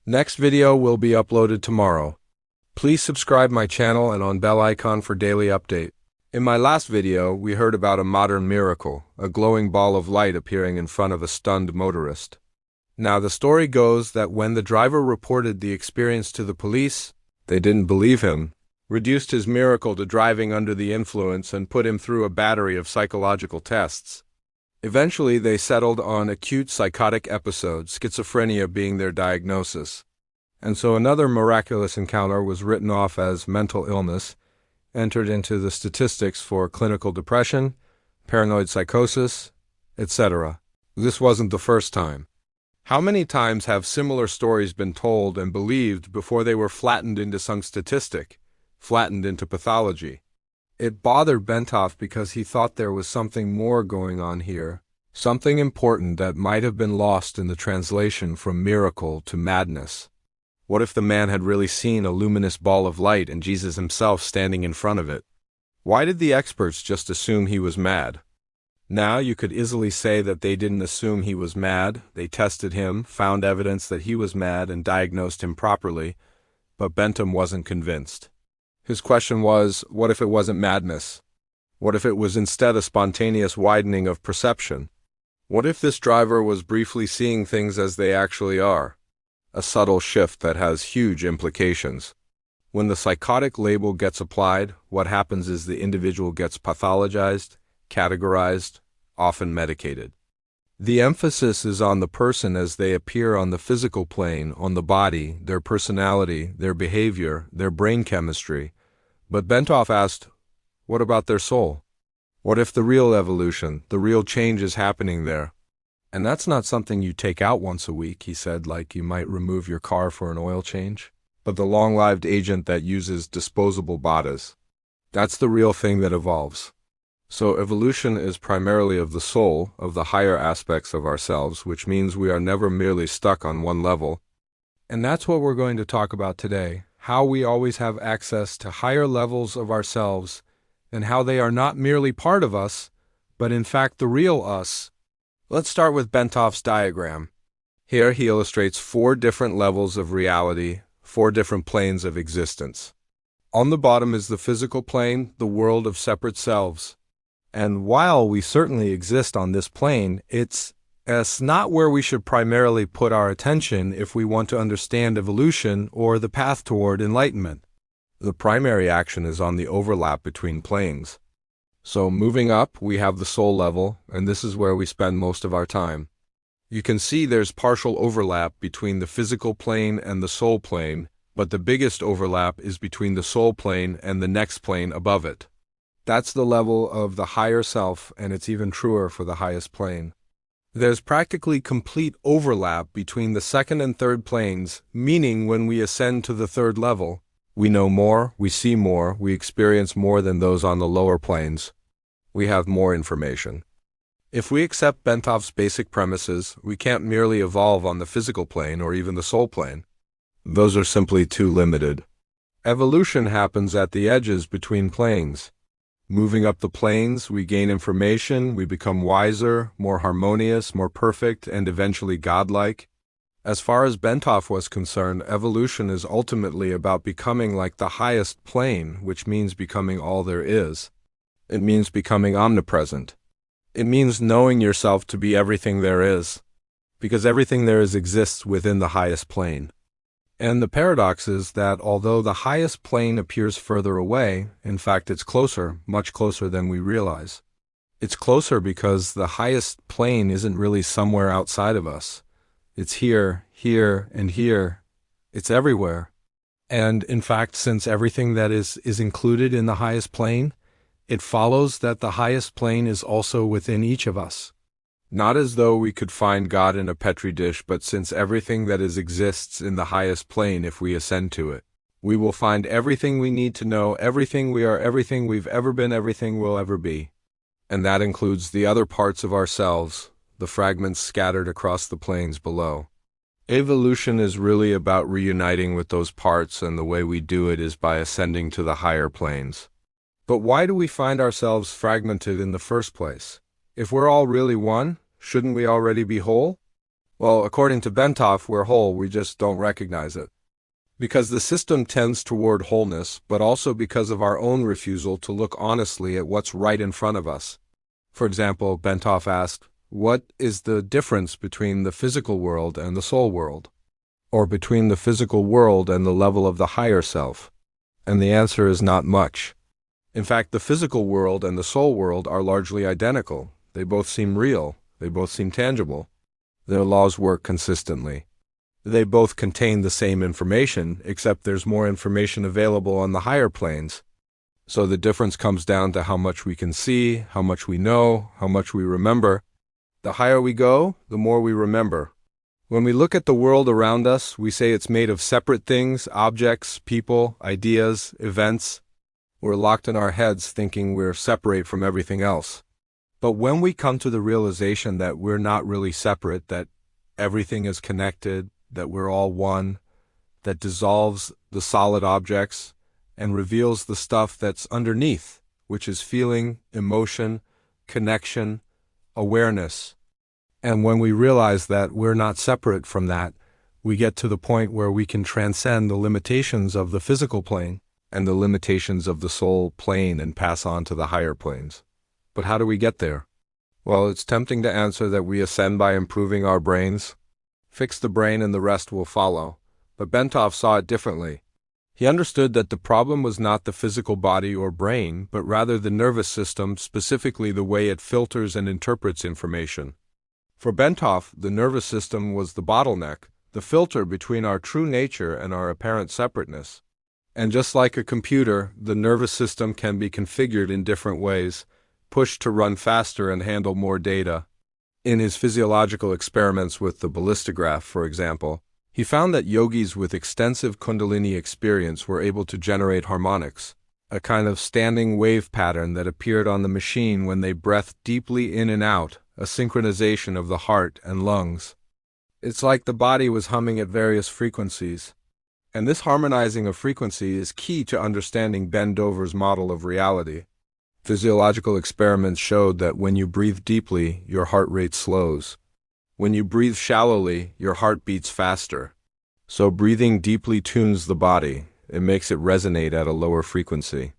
Next video will be uploaded tomorrow. Please subscribe my channel and on bell icon for daily update. In my last video, we heard about a modern miracle, a glowing ball of light appearing in front of a stunned motorist. Now the story goes that when the driver reported the experience to the police, they didn't believe him, reduced his miracle to driving under the influence and put him through a battery of psychological tests. Eventually, they settled on acute psychotic episode, schizophrenia being their diagnosis. And so another miraculous encounter was written off as mental illness, entered into the statistics for clinical depression, paranoid psychosis, etc. This wasn't the first time. How many times have similar stories been told and believed before they were flattened into some statistic, flattened into pathology? It bothered Bentov because he thought there was something more going on here, something important that might have been lost in the translation from miracle to madness. What if the man had really seen a luminous ball of light and Jesus himself standing in front of it? Why did the experts just assume he was mad? Now you could easily say that they didn't assume he was mad. They tested him, found evidence that he was mad, and diagnosed him properly, but Bentov wasn't convinced. His question was, what if it wasn't madness? What if it was instead a spontaneous widening of perception? What if this driver was briefly seeing things as they actually are? A subtle shift that has huge implications. When the psychotic label gets applied, what happens is the individual gets pathologized, categorized, often medicated. The emphasis is on the person as they appear on the physical plane, on the body, their personality, their behavior, their brain chemistry. But Bentov asked, what about their soul? What if the real evolution, the real change is happening there? And that's not something you take out once a week, he said, like you might remove your car for an oil change, but the long-lived agent that uses disposable bodies. That's the real thing that evolves. So evolution is primarily of the soul, of the higher aspects of ourselves, which means we are never merely stuck on one level. And that's what we're going to talk about today, how we always have access to higher levels of ourselves, and how they are not merely part of us, but in fact the real us. Let's start with Bentov's diagram. Here he illustrates 4 different levels of reality, 4 different planes of existence. On the bottom is the physical plane, the world of separate selves. And while we certainly exist on this plane, it's not where we should primarily put our attention if we want to understand evolution or the path toward enlightenment. The primary action is on the overlap between planes. So moving up, we have the soul level, and this is where we spend most of our time. You can see there's partial overlap between the physical plane and the soul plane, but the biggest overlap is between the soul plane and the next plane above it. That's the level of the higher self, and it's even truer for the highest plane. There's practically complete overlap between the second and third planes, meaning when we ascend to the third level, we know more, we see more, we experience more than those on the lower planes. We have more information. If we accept Bentov's basic premises, we can't merely evolve on the physical plane or even the soul plane. Those are simply too limited. Evolution happens at the edges between planes. Moving up the planes, we gain information, we become wiser, more harmonious, more perfect, and eventually godlike. As far as Bentov was concerned, evolution is ultimately about becoming like the highest plane, which means becoming all there is. It means becoming omnipresent. It means knowing yourself to be everything there is, because everything there is exists within the highest plane. And the paradox is that although the highest plane appears further away, in fact it's closer, much closer than we realize. It's closer because the highest plane isn't really somewhere outside of us. It's here, here, and here. It's everywhere. And in fact, since everything that is included in the highest plane, it follows that the highest plane is also within each of us. Not as though we could find God in a petri dish, but since everything that exists in the highest plane, if we ascend to it, we will find everything we need to know, everything we are, everything we've ever been, everything we'll ever be. And that includes the other parts of ourselves, the fragments scattered across the planes below. Evolution is really about reuniting with those parts, and the way we do it is by ascending to the higher planes. But why do we find ourselves fragmented in the first place? If we're all really one, shouldn't we already be whole? Well, according to Bentov, we're whole, we just don't recognize it. Because the system tends toward wholeness, but also because of our own refusal to look honestly at what's right in front of us. For example, Bentov asked, what is the difference between the physical world and the soul world? Or between the physical world and the level of the higher self? And the answer is not much. In fact, the physical world and the soul world are largely identical. They both seem real. They both seem tangible. Their laws work consistently. They both contain the same information, except there's more information available on the higher planes. So the difference comes down to how much we can see, how much we know, how much we remember. The higher we go, the more we remember. When we look at the world around us, we say it's made of separate things, objects, people, ideas, events. We're locked in our heads thinking we're separate from everything else. But when we come to the realization that we're not really separate, that everything is connected, that we're all one, that dissolves the solid objects and reveals the stuff that's underneath, which is feeling, emotion, connection, awareness. And when we realize that we're not separate from that, we get to the point where we can transcend the limitations of the physical plane and the limitations of the soul plane and pass on to the higher planes. But how do we get there? Well, it's tempting to answer that we ascend by improving our brains. Fix the brain and the rest will follow. But Bentov saw it differently. He understood that the problem was not the physical body or brain, but rather the nervous system, specifically the way it filters and interprets information. For Bentov, the nervous system was the bottleneck, the filter between our true nature and our apparent separateness. And just like a computer, the nervous system can be configured in different ways, pushed to run faster and handle more data. In his physiological experiments with the ballistograph, for example, he found that yogis with extensive Kundalini experience were able to generate harmonics, a kind of standing wave pattern that appeared on the machine when they breathed deeply in and out, a synchronization of the heart and lungs. It's like the body was humming at various frequencies. And this harmonizing of frequency is key to understanding Bendover's model of reality. Physiological experiments showed that when you breathe deeply, your heart rate slows. When you breathe shallowly, your heart beats faster. So breathing deeply tunes the body. It makes it resonate at a lower frequency.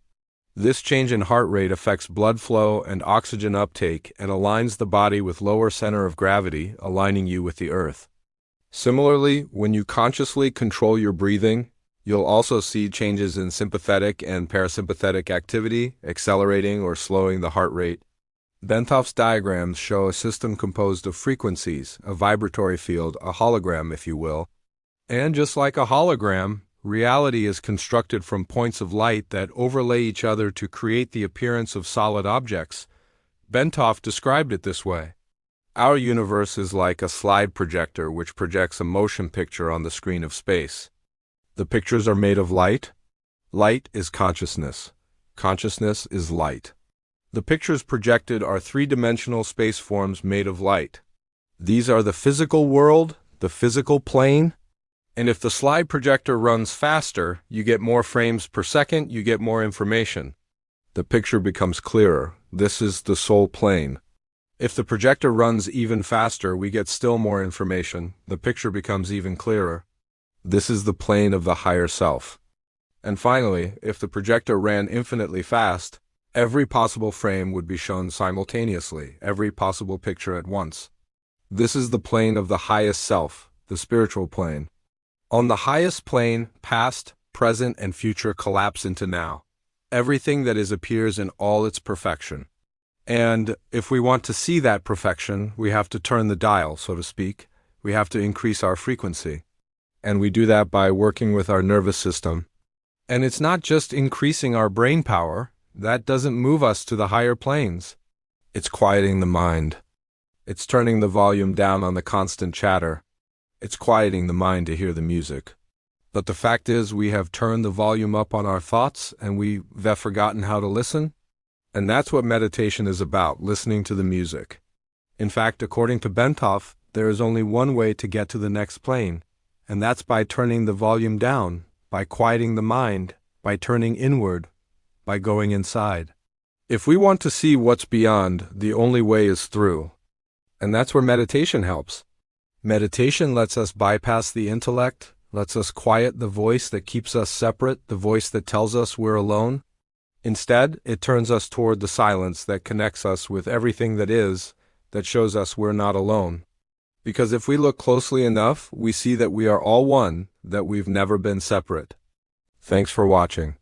This change in heart rate affects blood flow and oxygen uptake and aligns the body with lower center of gravity, aligning you with the earth. Similarly, when you consciously control your breathing, you'll also see changes in sympathetic and parasympathetic activity, accelerating or slowing the heart rate. Bentov's diagrams show a system composed of frequencies, a vibratory field, a hologram, if you will. And just like a hologram, reality is constructed from points of light that overlay each other to create the appearance of solid objects. Bentov described it this way. Our universe is like a slide projector which projects a motion picture on the screen of space. The pictures are made of light. Light is consciousness. Consciousness is light. The pictures projected are three-dimensional space forms made of light. These are the physical world, the physical plane, and if the slide projector runs faster, you get more frames per second, you get more information. The picture becomes clearer. This is the soul plane. If the projector runs even faster, we get still more information. The picture becomes even clearer. This is the plane of the higher self. And finally, if the projector ran infinitely fast, every possible frame would be shown simultaneously, every possible picture at once. This is the plane of the highest self, the spiritual plane. On the highest plane, past, present, and future collapse into now. Everything that is appears in all its perfection. And if we want to see that perfection, we have to turn the dial, so to speak. We have to increase our frequency. And we do that by working with our nervous system. And it's not just increasing our brain power. That doesn't move us to the higher planes. It's quieting the mind. It's turning the volume down on the constant chatter. It's quieting the mind to hear the music. But the fact is, we have turned the volume up on our thoughts, and we've forgotten how to listen. And that's what meditation is about, listening to the music. In fact, according to Bentov, there is only one way to get to the next plane, and that's by turning the volume down, by quieting the mind, by turning inward, by going inside. If we want to see what's beyond, the only way is through. And that's where meditation helps. Meditation lets us bypass the intellect, lets us quiet the voice that keeps us separate, the voice that tells us we're alone. Instead, it turns us toward the silence that connects us with everything that is, that shows us we're not alone. Because if we look closely enough, we see that we are all one, that we've never been separate. Thanks for watching.